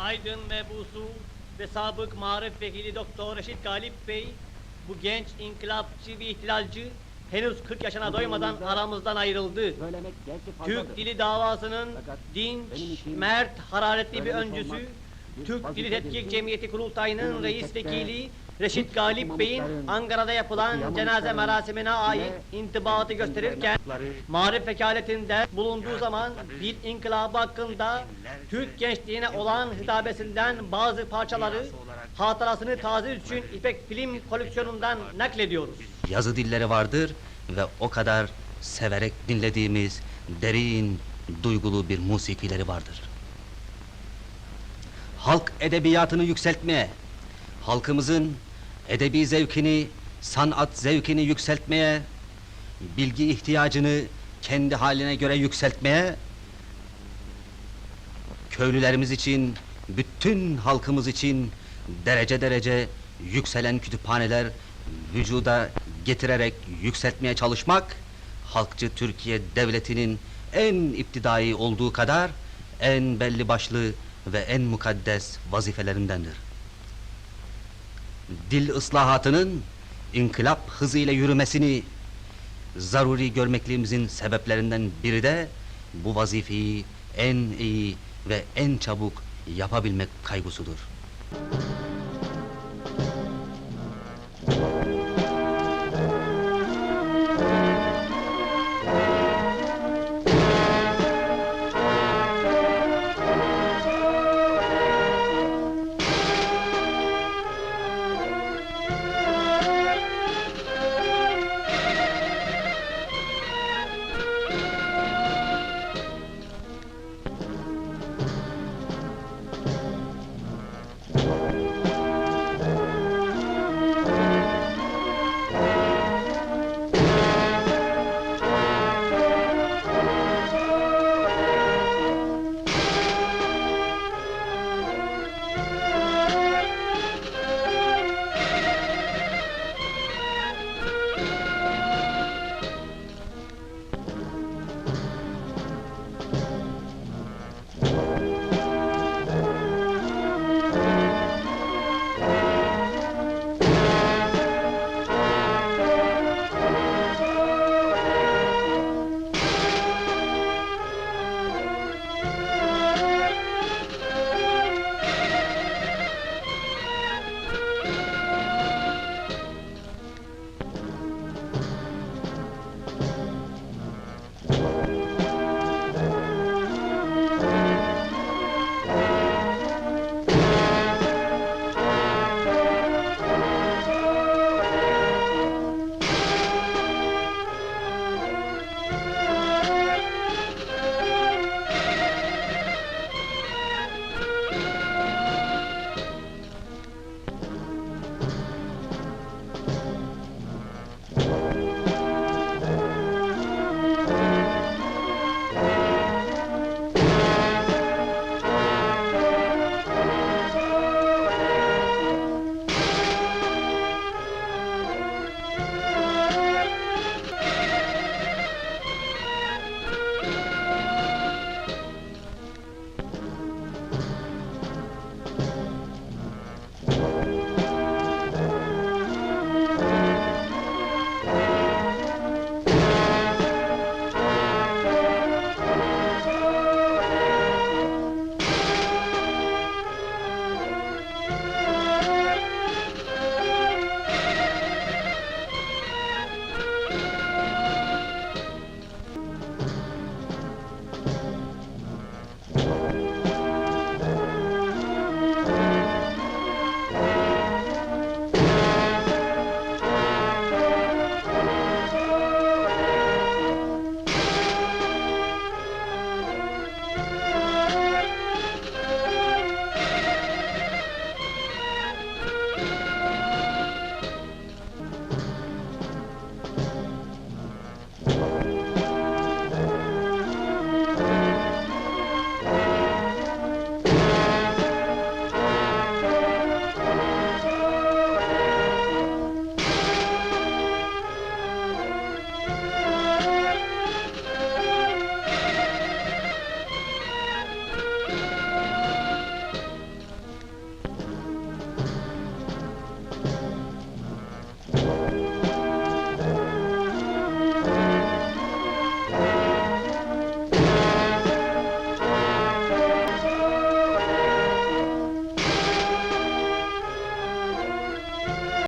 Aydın mebusu ve sabık marif vekili Doktor Reşit Galip Bey, bu genç inkılapçı ve ihtilalci henüz 40 yaşına doymadan aramızdan ayrıldı. Türk Dili davasının dinç, mert, hararetli bir öncüsü, Türk Dili Tetkik Cemiyeti Kurultayı'nın reis vekili Reşit Galip Bey'in Ankara'da yapılan cenaze merasimine ait intibatı gösterirken, marif vekaletinde bulunduğu zaman dil inkılabı hakkında Türk gençliğine olan hitabesinden bazı parçaları hatırasını taze için İpek Film koleksiyonundan naklediyoruz. Yazı dilleri vardır ve o kadar severek dinlediğimiz derin, duygulu bir musikileri vardır. Halk edebiyatını yükseltmeye, halkımızın edebi zevkini, sanat zevkini yükseltmeye, bilgi ihtiyacını kendi haline göre yükseltmeye, köylülerimiz için, bütün halkımız için derece derece yükselen kütüphaneler vücuda getirerek yükseltmeye çalışmak, halkçı Türkiye Devleti'nin en iptidai olduğu kadar en belli başlı ve en mukaddes vazifelerindendir. Dil ıslahatının inkılap hızıyla yürümesini zaruri görmekliğimizin sebeplerinden biri de bu vazifeyi en iyi ve en çabuk yapabilmek kaygısudur.